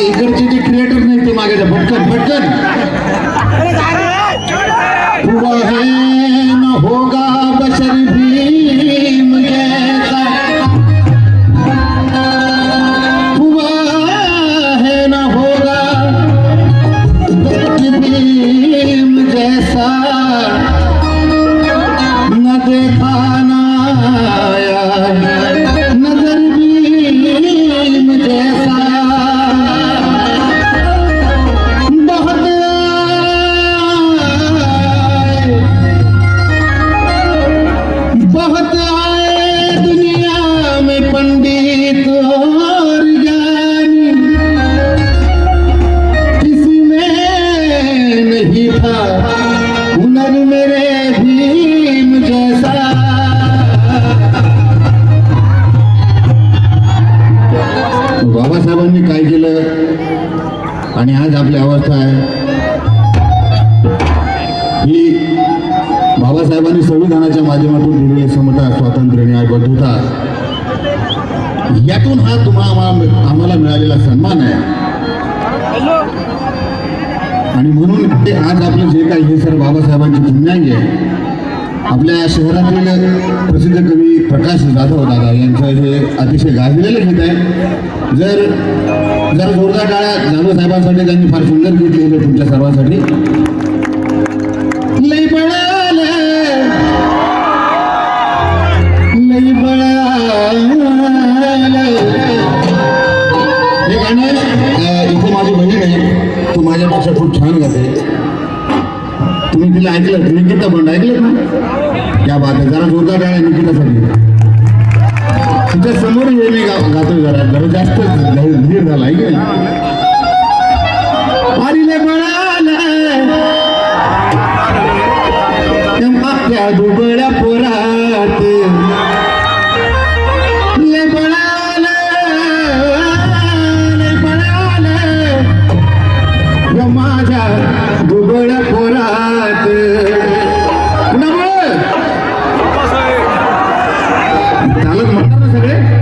इकडचे जे क्रिएटर नाही ते मागे जा पटकन पटकन हुआ है न होगा बशर भीम जैसा हुआ है न होगा भीम जैसा न देखा न आया नजर भीम जैसा बहुत आए दुनिया में पंडित और ज्ञानी किसी में नहीं था हुनर मेरे भीम जैसा बाबासाहेबांनी काय केलं आणि आज आपली अवस्था आहे ही बाबासाहेबांनी संविधानाच्या माध्यमातून दिलेले समता स्वातंत्र्य न्यायबद्धता यातून हा आम्हाला मिळालेला सन्मान आहे आणि म्हणून ते आज आपलं जे काही हे सर्व बाबासाहेबांची पुण्याई आहे आपल्या शहरातील प्रसिद्ध कवी प्रकाश जाधव दादा यांचं हे अतिशय गाजलेलं गीत आहे जरा जोरदार टाळ्या जाधव साहेबांसाठी त्यांनी फार सुंदर गीत लिहिलं तुमच्या सर्वांसाठी लई बळाल लई बळाल हे गाणं इथे माझी बहीण आहे तू माझ्यापेक्षा खूप छान गाते तुम्ही तिला ऐकलं निकिता बंड ऐकलं ना त्या बात आहे जरा जोरदार टाळ्या निकितासाठी तिच्या समोर हे मी गातोय जरा जास्त धीर झाला ऐकलं अरे लय बळाल त्या दुबळ्या पोरात ले बळाल माझ्या दुबळ्या पोरात चालत म्हणतात ना सगळे